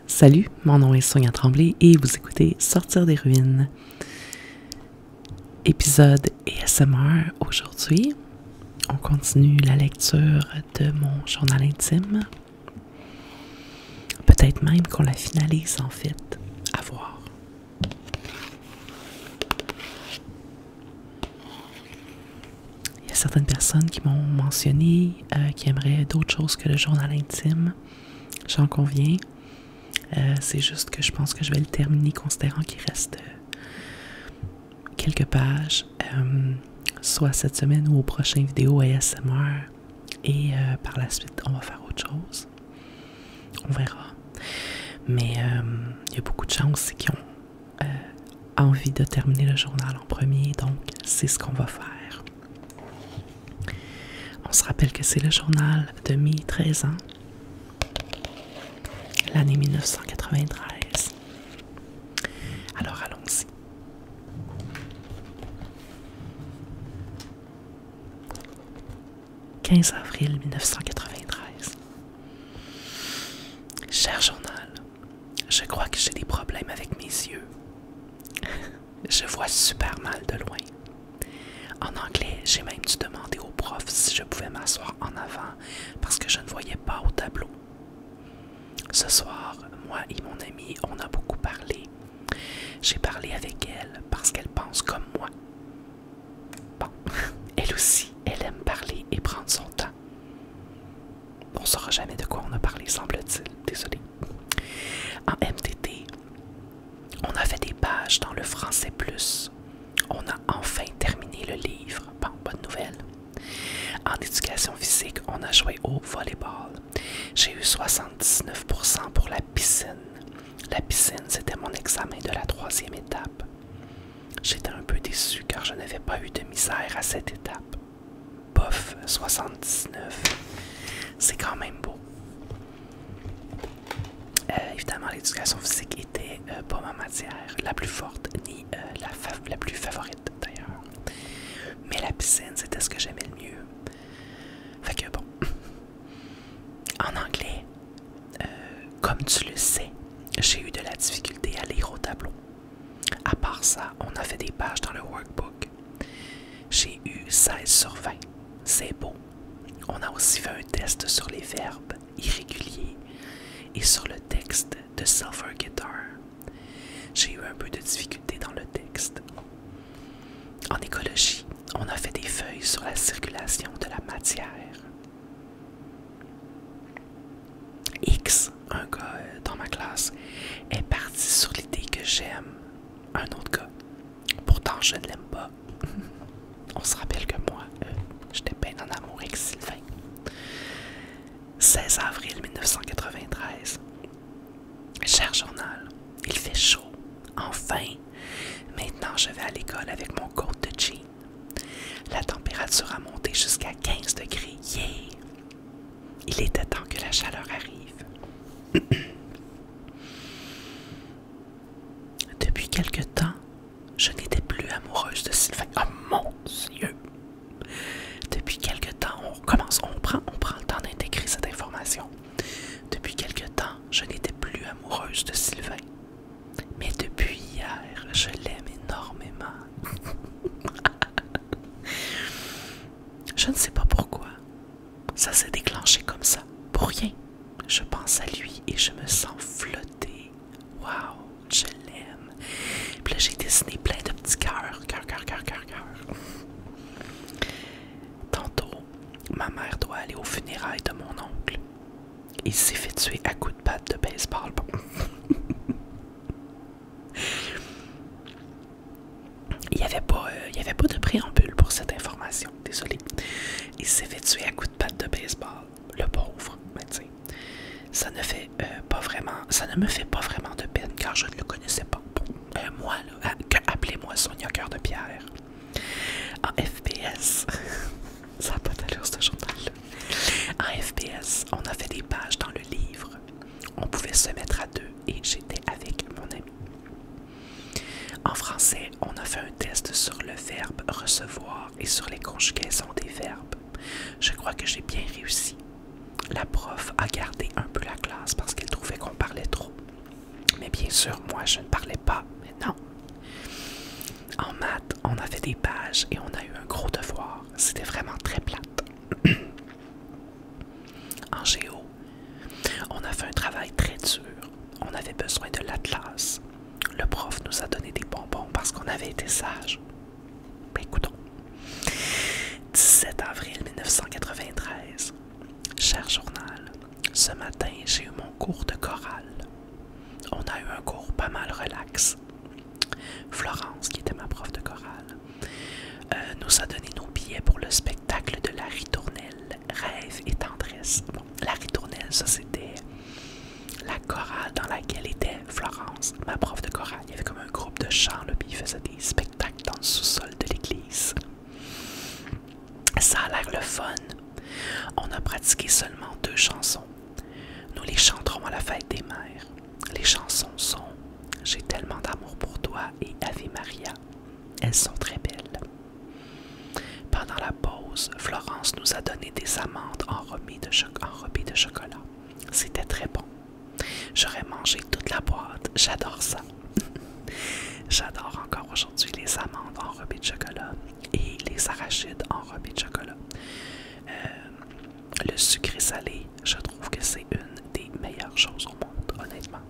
Salut, mon nom est Sonia Tremblay et vous écoutez Sortir des ruines. Épisode ASMR aujourd'hui. On continue la lecture de mon journal intime. Peut-être même qu'on la finalise en fait. À voir. Il y a certaines personnes qui m'ont mentionné qui aimeraient d'autres choses que le journal intime. J'en conviens. C'est juste que je pense que je vais le terminer considérant qu'il reste quelques pages, soit cette semaine ou aux prochaines vidéos ASMR. Et par la suite, on va faire autre chose. On verra. Mais il y a beaucoup de gens aussi qui ont envie de terminer le journal en premier, donc c'est ce qu'on va faire. On se rappelle que c'est le journal de mes 13 ans. L'année 1993. Alors allons-y. « 15 avril 1993. Cher journal, je crois que j'ai des problèmes avec mes yeux. Je vois super mal de loin. En anglais, j'ai même dû demander au prof si je pouvais m'asseoir en avant parce que je ne voyais pas au tableau. Ce soir, moi et mon amie, on a beaucoup parlé. J'ai parlé avec elle parce qu'elle pense comme moi. Bon, elle aussi, elle aime parler et prendre son temps. On ne saura jamais de quoi on a parlé, semble-t-il. Désolé. En MTT, on a fait des pages dans le français plus. On a enfin terminé le livre. Bon, bonne nouvelle. En éducation physique, on a joué au volleyball. J'ai eu 79% pour la piscine. La piscine, c'était mon examen de la 3e étape. J'étais un peu déçu car je n'avais pas eu de misère à cette étape. Bof, 79. C'est quand même beau. Évidemment, l'éducation physique était pas ma matière la plus forte, ni la plus favorite d'ailleurs. Mais la piscine, c'était ce que j'aimais le mieux. Fait que bon. En anglais, comme tu le sais, j'ai eu de la difficulté à lire au tableau. À part ça, on a fait des pages dans le workbook. J'ai eu 16 sur 20. C'est beau. On a aussi fait un test sur les verbes irréguliers et sur le texte de Silver Guitar. J'ai eu un peu de difficulté dans le texte. En écologie, on a fait des feuilles sur la circulation de la matière. X, un gars dans ma classe, est parti sur l'idée que j'aime un autre gars. Pourtant, je ne l'aime pas. On se rappelle que moi, j'étais bien en amour avec Sylvain. 16 avril 1993. Cher journal, il fait chaud. Enfin, maintenant je vais à l'école avec mon coat de jean. La température a monté jusqu'à 15 degrés. Yeah! Il était temps que la chaleur arrive. Depuis quelque temps, je n'étais plus amoureuse de Sylvain. Oh mon Dieu! Depuis quelque temps, on prend le temps d'intégrer cette information. Depuis quelque temps, je n'étais plus amoureuse de Sylvain. Mais depuis hier, je l'aime énormément. Je ne sais pas pourquoi. Ça s'est déclenché comme ça, pour rien. Je pense à lui et je me sens flotter. Waouh, je l'aime. Puis là, j'ai dessiné plein de petits cœurs. Cœur. Tantôt, ma mère doit aller aux funérailles de mon oncle. Il s'est fait tuer à coups de batte de baseball. Il n'y avait pas de préambule pour cette information. Désolé. Il s'est fait tuer à coups de batte de baseball. Le pauvre. Mais tu sais, ça ne me fait pas vraiment de peine car je ne le connaissais pas. Moi, là, appelez-moi Sonia Cœur de Pierre. En FPS, ça n'a pas d'allure ce journal-là. En FPS, on a fait des pages dans le livre. On pouvait se mettre à deux et j'étais avec mon ami. En français, on a fait un test sur le verbe recevoir et sur les conjugaisons des verbes. Je crois que j'ai bien réussi. La prof a gardé un peu la classe parce qu'elle trouvait qu'on parlait trop. sûr, moi, je ne parlais pas, mais non. En maths, on a fait des pages et on a eu un gros devoir. C'était vraiment très plate. En géo, on a fait un travail très dur. On avait besoin de l'atlas. Le prof nous a donné des bonbons parce qu'on avait été sages. Ben, écoutons. 17 avril 1993. Cher journal, ce matin, j'ai eu mon cours de chorale. On a eu un cours pas mal relax. Florence, qui était ma prof de chorale, nous a donné nos billets pour le spectacle de la ritournelle, Rêve et tendresse. Bon, la ritournelle, ça c'était la chorale dans laquelle était Florence, ma prof de chorale. Il y avait comme un groupe de chant, là, puis ils faisaient des spectacles dans le sous-sol de l'église. Ça a l'air le fun. On a pratiqué seulement 2 chansons. Nous les chanterons à la fête des mères. Les chansons sont J'ai tellement d'amour pour toi et Ave Maria. Elles sont très belles. Pendant la pause, Florence nous a donné des amandes enrobées de chocolat. C'était très bon. J'aurais mangé toute la boîte. J'adore ça. J'adore encore aujourd'hui les amandes enrobées de chocolat et les arachides enrobées de chocolat. Le sucré salé, je trouve que c'est une des meilleures choses au monde, honnêtement.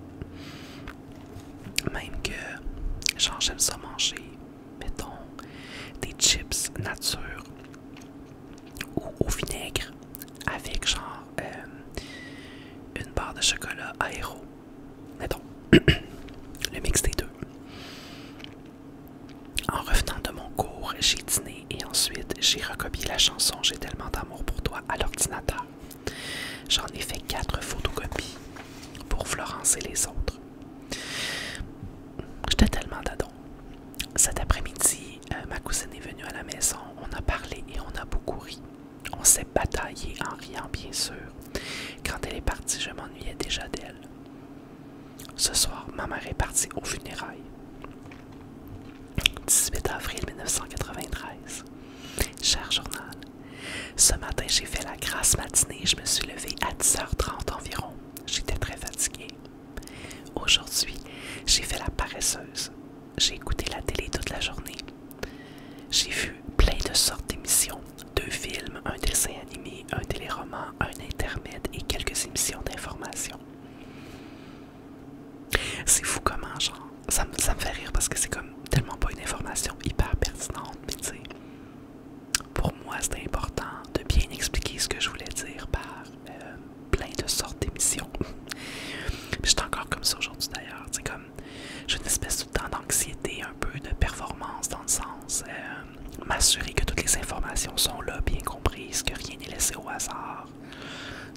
Même que, genre, j'aime ça manger, mettons, des chips nature ou au vinaigre avec, genre, une barre de chocolat aéro. Mettons, le mix des deux. En revenant de mon cours, j'ai dîné et ensuite j'ai recopié la chanson J'ai tellement d'amour pour toi à l'ordinateur. J'en ai fait 4 photocopies pour Florence et les autres. J'étais tellement dadon. Cet après-midi, ma cousine est venue à la maison, on a parlé et on a beaucoup ri. On s'est bataillé en riant, bien sûr. Quand elle est partie, je m'ennuyais déjà d'elle. Ce soir, ma mère est partie aux funérailles. 18 avril 1993. Cher journal, ce matin j'ai fait la grasse matinée, je me suis levée à 10h30 environ. J'étais très fatiguée. Aujourd'hui, j'ai fait la paresseuse. J'ai écouté la télé toute la journée. J'ai vu plein de sortes d'émissions. 2 films, un dessin animé, un téléroman, un intermède et quelques émissions d'information. C'est fou comment, genre, ça me fait rire parce que c'est comme tellement pas une information hyper pertinente, mais tu sais, pour moi c'était important de bien expliquer ce que je voulais dire par plein de sortes d'émissions. J'étais encore comme ça aujourd'hui d'ailleurs, tu sais, comme j'ai une espèce tout le temps d'anxiété, un peu de performance dans le sens m'assurer que toutes les informations sont là, bien comprises, que rien n'est laissé au hasard.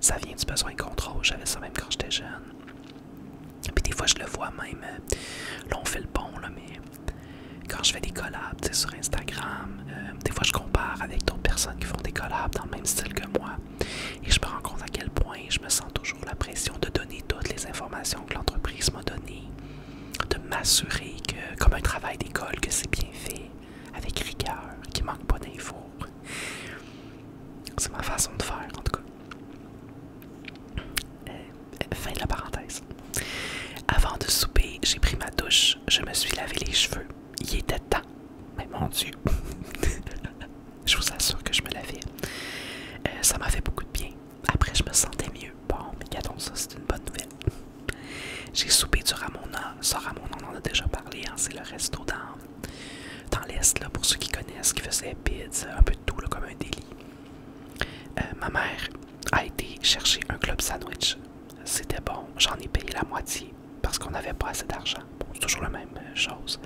Ça vient du besoin de contrôle, j'avais ça même quand j'étais jeune. Puis des fois je le vois même, là on fait le pont là, mais quand je fais des collabs sur Instagram, des fois je compare avec d'autres personnes qui font des collabs dans le même style que moi et je me rends compte à quel point je me sens toujours la pression de donner toutes les informations que l'entreprise m'a données, de m'assurer que, comme un travail d'école, que c'est bien fait, avec rigueur, qu'il manque pas d'infos. C'est ma façon de faire en tout cas. Fin de la parenthèse. Avant de souper, j'ai pris ma douche, je me suis lavé les cheveux. Il était temps. Mais mon Dieu. Je vous assure que je me lavais. Ça m'a fait beaucoup de bien. Après, je me sentais mieux. Bon, mais gardons ça, c'est une bonne nouvelle. J'ai soupé du Ramona. Ça, Ramona, on en a déjà parlé. Hein, c'est le resto dans l'Est, là, pour ceux qui connaissent, qui faisait pizza, un peu de tout, là, comme un délit. Ma mère a été chercher un club sandwich. C'était bon. J'en ai payé la moitié parce qu'on n'avait pas assez d'argent. Bon, c'est toujours la même chose.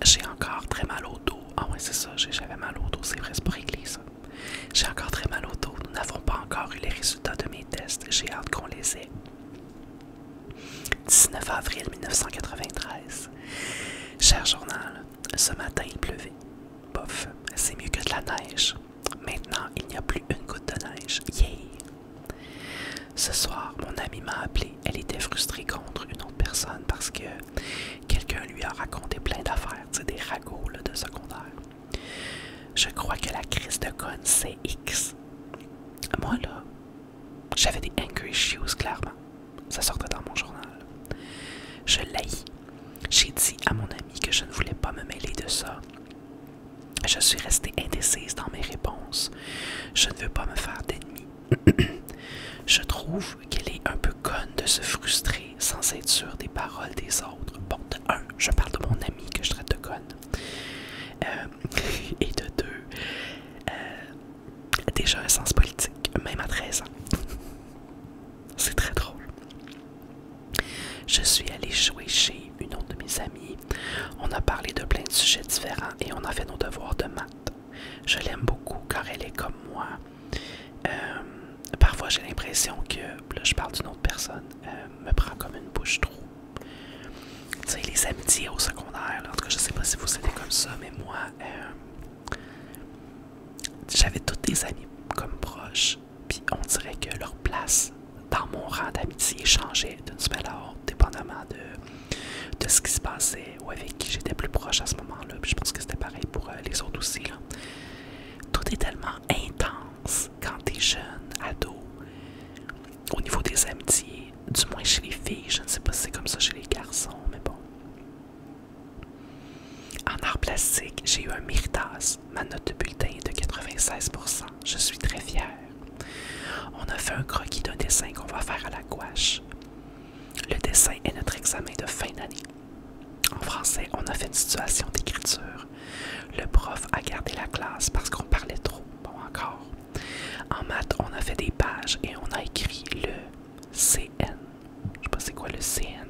J'ai encore très mal au dos. Ah ouais, c'est ça, j'avais mal au dos, c'est vrai, c'est pas réglé ça. J'ai encore très mal au dos. Nous n'avons pas encore eu les résultats de mes tests. J'ai hâte qu'on les ait. 19 avril 1993. Cher journal, ce matin il pleuvait. Bof, c'est mieux que de la neige. Maintenant, il n'y a plus une goutte de neige. Yay! Ce soir, mon amie m'a appelé. Elle était frustrée contre une autre personne parce que quelqu'un lui a raconté plein d'affaires, tu sais, des ragots là, de secondaire. Je crois que la crise de conne, c'est X. Moi, là, j'avais des anger issues, clairement. ça sortait dans mon journal. Je l'haïs. J'ai dit à mon ami que je ne voulais pas me mêler de ça. Je suis restée indécise dans mes réponses. Je ne veux pas me faire d'ennemis. Je trouve qu'elle est un peu conne de se frustrer sans être sûre des paroles des autres. Bon, de un, je parle de mon ami que je traite de conne. Et de deux, déjà un sens politique, même à 13 ans. C'est très drôle. Je suis allée jouer chez une autre de mes amies. On a parlé de plein de sujets différents et on a fait nos devoirs de maths. Je l'aime beaucoup car elle est comme moi. Parfois j'ai l'impression que, là je parle d'une autre personne, me prend comme une bouche trop. Tu sais, les amitiés au secondaire, là, en tout cas je sais pas si vous étiez comme ça, mais moi, j'avais toutes des amis comme proches, puis on dirait que leur place dans mon rang d'amitié changeait d'une semaine à l'autre, dépendamment de ce qui se passait ou avec qui j'étais plus proche à ce moment-là. Puis je pense que c'était pareil pour les autres aussi, là. Tout est tellement intense quand t'es jeune, ado, au niveau des amitiés, du moins chez les filles. Je ne sais pas si c'est comme ça chez les garçons, mais bon. En art plastique, j'ai eu un Méritas. Ma note de bulletin est de 96%. Je suis très fière. On a fait un croquis d'un dessin qu'on va faire à la gouache. Le dessin est notre examen de fin d'année. En français, on a fait une situation d'écriture. Le prof a gardé la classe parce qu'on parlait trop. Bon, encore. En maths, on a fait des pages et on a écrit le CN. Je sais pas c'est quoi le CN.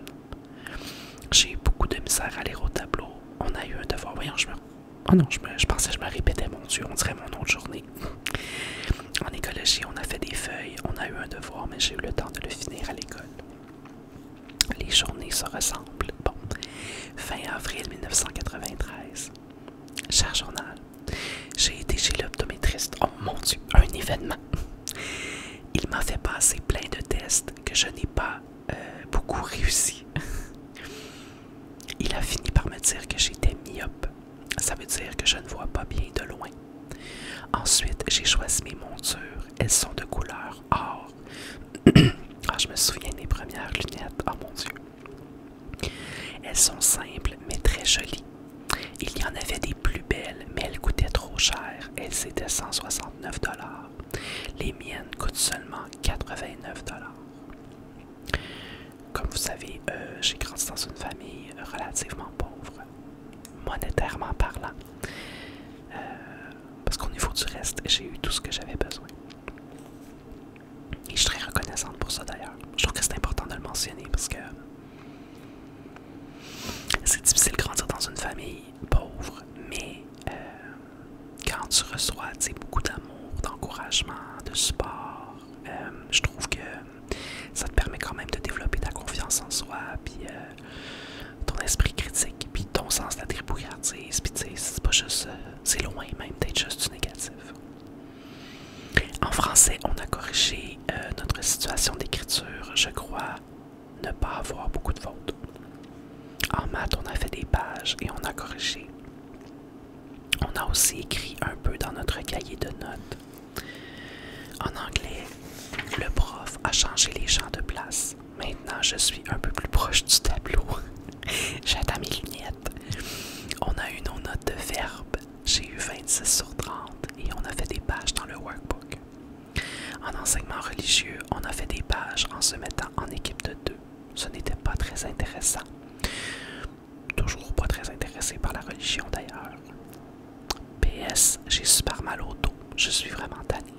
J'ai eu beaucoup de misère à lire au tableau. On a eu un devoir. Voyons, oh non, je pensais que je me répétais, mon Dieu, on dirait mon autre journée. En écologie, on a fait des feuilles. On a eu un devoir, mais j'ai eu le temps de le finir à l'école. Les journées se ressemblent. Bon. Fin avril 1993. Cher journal, j'ai été chez l'optométriste. Oh mon Dieu, un événement. Il m'a fait passer plein de tests que je n'ai pas beaucoup réussi. Il a fini par me dire que j'étais myope. Ça veut dire que je ne vois pas bien de loin. Ensuite, j'ai choisi mes montures. Elles sont de couleur or. Ah, je me souviens de mes premières lunettes. Oh mon Dieu. Elles sont simples, mais très jolies. Il y en avait des plus belles, mais elles coûtaient trop cher. Elles étaient 169 $. Les miennes coûtent seulement 89 $. Comme vous savez, j'ai grandi dans une famille relativement pauvre, monétairement parlant. Parce qu'au niveau du reste, j'ai eu tout ce que j'avais besoin. Et je suis très reconnaissante pour ça d'ailleurs. Je trouve que c'est important de le mentionner parce que c'est difficile de grandir dans une famille pauvre, mais quand tu reçois beaucoup d'amour, d'encouragement, de support, je trouve que ça te permet quand même de développer ta confiance en soi, puis ton esprit critique, puis ton sens de la tripouillardise, puis tu sais, c'est pas juste, c'est loin même d'être juste du négatif. En français, on a corrigé notre situation d'écriture, je crois ne pas avoir beaucoup de fautes. En maths, on a fait des pages et on a corrigé. On a aussi écrit un peu dans notre cahier de notes. En anglais, le prof a changé les champs de place. Maintenant, je suis un peu plus proche du tableau. J'attends mes lunettes. On a eu nos notes de verbes. J'ai eu 26 sur 30 et on a fait des pages dans le workbook. En enseignement religieux, on a fait des pages en se mettant en équipe de 2. Ce n'était pas très intéressant. Toujours pas très intéressé par la religion d'ailleurs. PS, j'ai super mal au dos. Je suis vraiment tanné.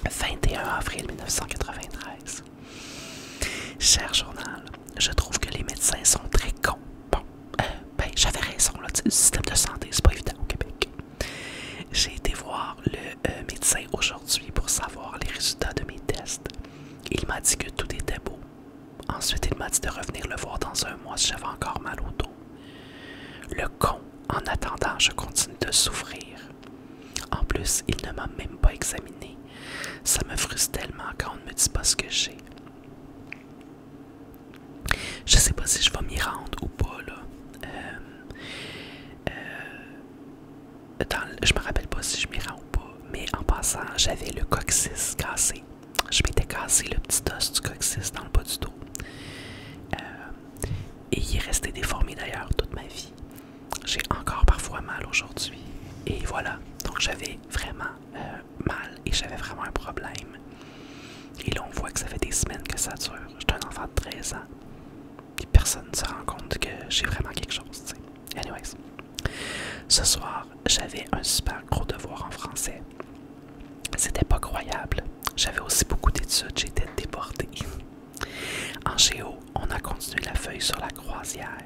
21 avril 1993. Cher journal, je trouve que les médecins sont très cons. Bon, j'avais raison, là, le système de santé, c'est pas évident au Québec. J'ai été voir le médecin aujourd'hui pour savoir les résultats de mes tests. Il m'a dit que tout était beau. Ensuite, il m'a dit de revenir le voir dans un mois si j'avais encore mal au dos. Le con, en attendant, je continue de souffrir. En plus, il ne m'a même pas examiné. Ça me frustre tellement quand on ne me dit pas ce que j'ai. Je sais pas si je vais m'y rendre ou pas, là. Je me rappelle pas si je m'y rends ou pas, mais en passant, j'avais le coccyx cassé. Je m'étais cassé cassé le petit os du coccyx dans le bas du dos. Et il est resté déformé d'ailleurs toute ma vie. J'ai encore parfois mal aujourd'hui. Et voilà, donc j'avais vraiment mal et j'avais vraiment un problème. Et là on voit que ça fait des semaines que ça dure. J'étais un enfant de 13 ans. Puis personne ne se rend compte que j'ai vraiment quelque chose, tu sais. Anyways. Ce soir, j'avais un super gros devoir en français. C'était pas croyable. J'avais aussi beaucoup d'études, j'étais débordée. En géo, on a continué la feuille sur la croisière.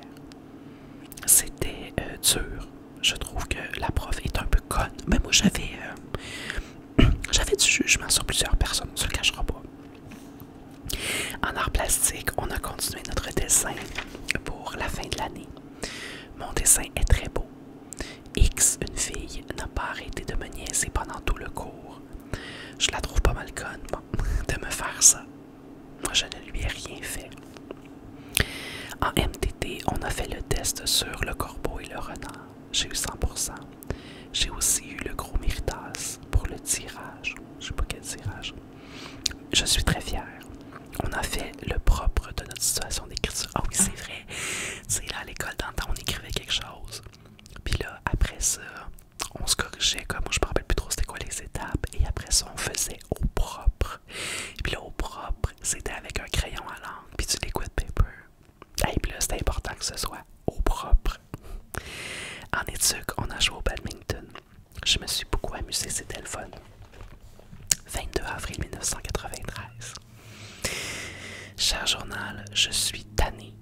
C'était dur. Je trouve que la prof est un peu conne. Mais moi, j'avais du jugement sur plusieurs personnes, on se le cachera pas. En art plastique, on a continué notre dessin pour la fin de l'année. Mon dessin est très beau. X, une fille, n'a pas arrêté de me niaiser pendant tout le cours. Je la trouve pas mal conne, bon, de me faire ça. Moi, je ne lui ai rien fait. En MTT, on a fait le test sur le corbeau et le renard. J'ai eu 100%. J'ai aussi eu le gros méritas pour le tirage. Je sais pas quel tirage. Je suis très fière. On a fait le propre de notre situation d'écriture. Ah oui, c'est vrai. Tu sais, là, à l'école, dans le temps, on écrivait quelque chose. Puis là, après ça, on se corrigeait comme, moi je me rappelle plus trop c'était quoi les étapes. Et après ça, on faisait au propre. Puis là, au propre, c'était avec un crayon à l'encre, puis du liquid paper. Et puis là, c'était important que ce soit au propre. En études, on a joué au badminton. Je me suis beaucoup amusée, c'était le fun. 22 avril 1993. Cher journal, je suis tannée.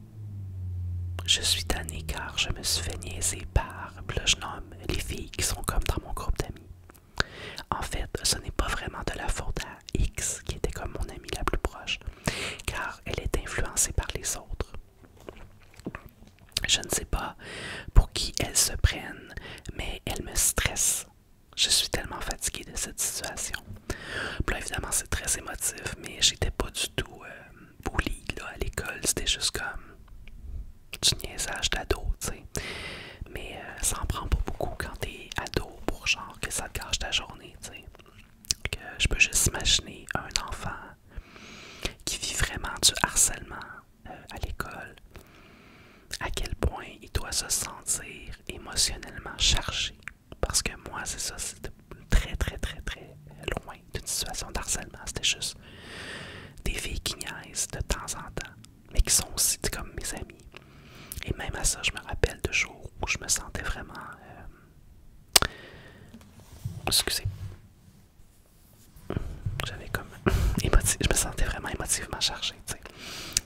Je suis tannée car je me suis fait niaiser par, là je nomme les filles qui sont comme dans mon groupe d'amis. En fait, ce n'est pas vraiment de la faute à X qui était comme mon amie la plus proche, car elle est influencée par les autres. Je ne sais pas pour qui elles se prennent, mais elles me stressent. Je suis tellement fatiguée de cette situation. Puis là, évidemment, c'est très émotif, mais j'étais pas du tout bully là, à l'école. C'était juste comme du niaisage d'ado, tu sais. Mais ça en prend pas beaucoup quand t'es ado pour genre que ça te gâche ta journée, tu sais. Je peux juste imaginer un enfant qui vit vraiment du harcèlement à l'école, à quel point il doit se sentir émotionnellement chargé. Parce que moi, c'est ça, c'était très, très, très, très loin d'une situation d'harcèlement. C'était juste des filles qui niaisent de temps en temps, mais qui sont aussi comme mes amis. Et même à ça, je me rappelle de jours où je me sentais vraiment... excusez. J'avais comme... je me sentais vraiment émotivement chargé, tu sais.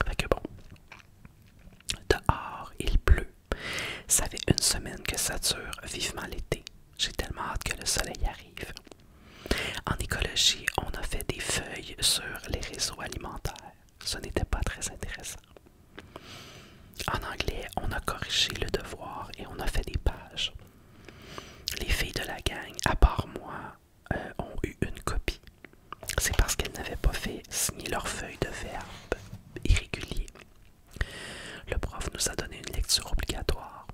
Fait que bon. Dehors, il pleut. Ça fait une semaine que ça dure vivement l'été. J'ai tellement hâte que le soleil arrive. En écologie, on a fait des feuilles sur les réseaux alimentaires. Ce n'était pas très intéressant. En anglais, on a corrigé le devoir et on a fait des pages. Les filles de la gang, à part moi, ont eu une copie. C'est parce qu'elles n'avaient pas fait signer leur feuille de verbe irrégulier. Le prof nous a donné une lecture obligatoire.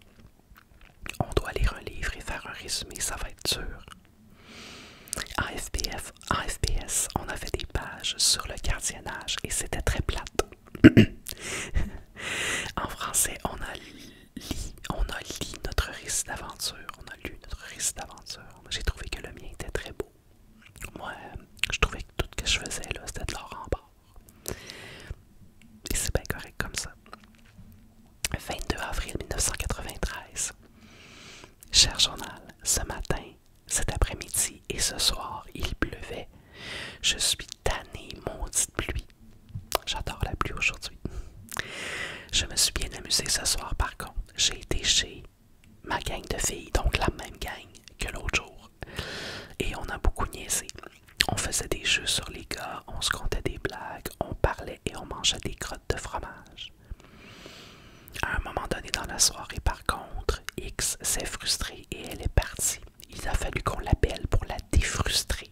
On doit lire un livre et faire un résumé, ça va être dur. En FPS, on a fait des pages sur le gardiennage et c'était très plate. En français, on a lu notre récit d'aventure. J'ai trouvé que le mien était très beau. Moi, je trouvais que tout ce que je faisais là, c'était de l'or en barre. Et c'est bien correct comme ça. 22 avril 1993. Cher journal, ce matin, cet après-midi et ce soir, il pleuvait. Je suis tannée, maudite pluie. J'adore la pluie aujourd'hui. Je me suis bien amusée ce soir par contre. J'ai été chez ma gang de filles, donc la même gang que l'autre jour. Et on a beaucoup niaisé. On faisait des jeux sur les gars, on se contait des blagues, on parlait et on mangeait des crottes de fromage. À un moment donné dans la soirée, par contre, X s'est frustrée et elle est partie. Il a fallu qu'on l'appelle pour la défrustrer.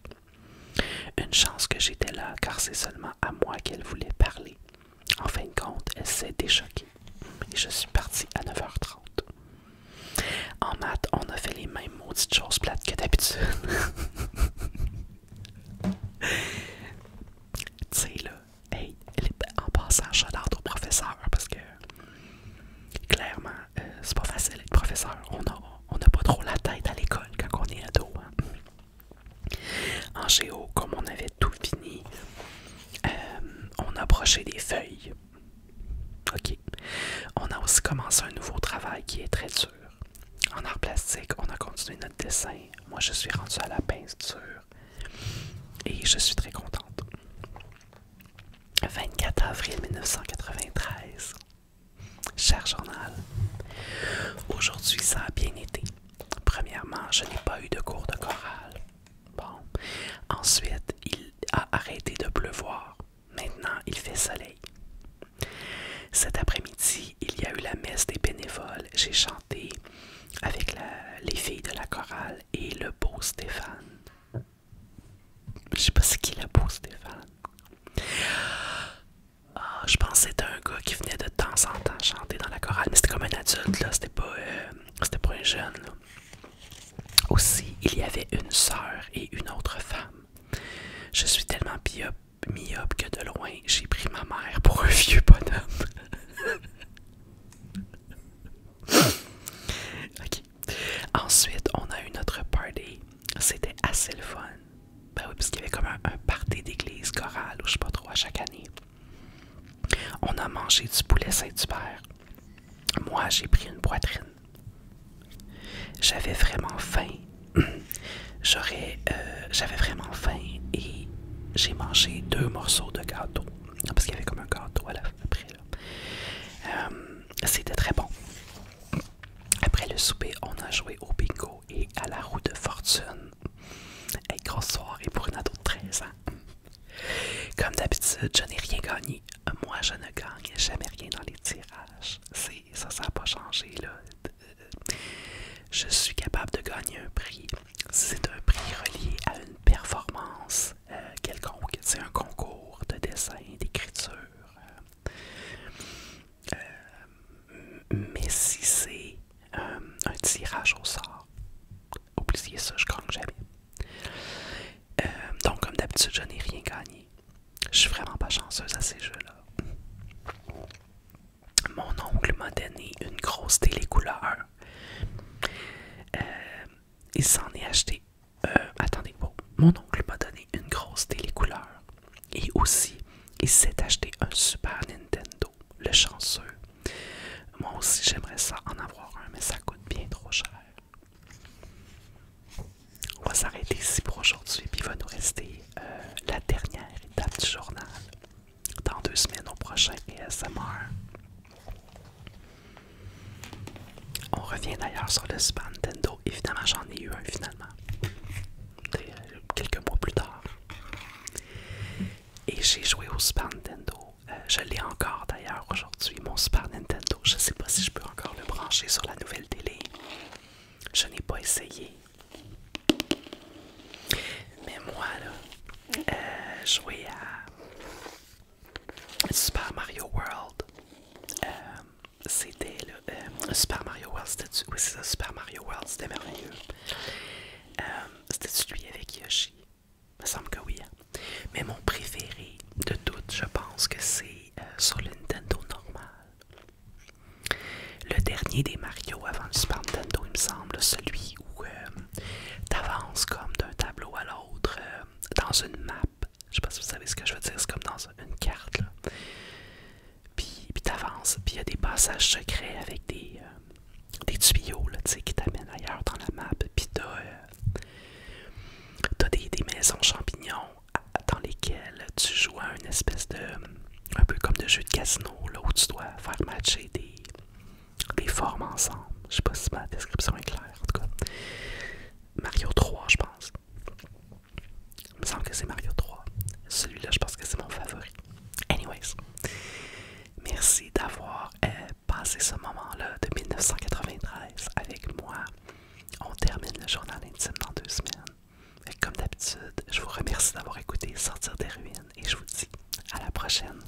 Une chance que j'étais là, car c'est seulement à moi qu'elle voulait parler. En fin de compte, elle s'est déchoquée. Et je suis partie à 9h30. En maths, on a fait les mêmes maudites choses plates que d'habitude. Tu sais, là, dessin. Moi, je suis rendue à la peinture et je suis très contente. 24 avril 1993. Cher journal, aujourd'hui ça a bien été. Premièrement, je n'ai pas eu de cours de chorale. Bon. Ensuite, il a arrêté de pleuvoir. Maintenant, il fait soleil. Cet après-midi, il y a eu la messe des bénévoles. J'ai chanté avec les filles de la chorale et le beau Stéphane. Je sais pas c'est qui le beau Stéphane. Ah, je pensais que c'était un gars qui venait de temps en temps chanter dans la chorale, mais c'était comme un adulte, là, c'était pas un jeune. Là. Aussi, il y avait une sœur et une autre femme. Je suis tellement myope que de loin, j'ai pris ma mère pour un vieux bonhomme. Ok. Ensuite, on a eu notre party. C'était assez le fun. Ben oui, parce qu'il y avait comme un party d'église chorale, ou je sais pas trop, à chaque année. On a mangé du poulet Saint-Hubert. Moi, j'ai pris une poitrine. J'avais vraiment faim. J'avais vraiment faim et j'ai mangé 2 morceaux de gâteau. Parce qu'il y avait comme un gâteau après. C'était très bon. Après le souper, on a joué au bingo et à la roue de fortune. Hey, grosse soirée pour une ado de 13 ans. Comme d'habitude, je n'ai rien gagné. Moi, je ne gagne jamais rien dans les tirages. Ça n'a pas changé, là. Je suis capable de gagner un prix. C'est un prix relié à une performance quelconque. C'est un concours de dessin, d'écriture. Mais si c'est un tirage au sort, oubliez ça, je gagne jamais. Donc, comme d'habitude, je n'ai rien gagné. Je suis vraiment pas chanceuse à ces jeux-là. Mon oncle m'a donné une grosse télé couleur. Il s'en est acheté. Attendez, bon. Mon oncle m'a donné une grosse télé couleur. Et aussi, il s'est acheté un Super Nintendo. Le chanceux. Moi aussi, j'aimerais ça en avoir un, mais ça coûte bien trop cher. On va s'arrêter ici pour aujourd'hui, puis il va nous rester la dernière étape du journal. Dans 2 semaines au prochain ASMR. On revient d'ailleurs sur le Super Nintendo. Évidemment, j'en ai eu un finalement. Quelques mois plus tard. Et j'ai joué au Super Nintendo. Je l'ai encore d'ailleurs aujourd'hui, mon Super Nintendo. Je sais pas si je peux encore le brancher sur la nouvelle télé. Je n'ai pas essayé. Mais moi, là, jouer à Super Mario World. C'était le Super Mario World, c'était oui, c'est ça, Super Mario World, c'était merveilleux. C'était celui avec Yoshi. Il me semble que oui. Hein. Mais mon préféré de toutes, je pense que c'est sur le Nintendo normal. Le dernier des Mario avant le Super Nintendo, il me semble, celui où t'avances comme d'un tableau à l'autre dans une map. Je sais pas si vous savez ce que je veux dire, c'est comme dans une carte là. Puis t'avances, puis il y a des passages secrets avec des tuyaux là, qui t'amènent ailleurs dans la map. Puis t'as des maisons champignons dans lesquelles tu joues à une espèce de un peu comme de jeu de casino là, où tu dois faire matcher des formes ensemble. Je sais pas si ma description est claire en tout cas. Mario 3 je pense. Il me semble que c'est Mario 3. Celui-là je pense que c'est mon favori. Anyways. Merci d'avoir passé ce moment-là de 1993 avec moi. On termine le journal intime dans 2 semaines. Et comme d'habitude, je vous remercie d'avoir écouté Sortir des ruines et je vous dis à la prochaine.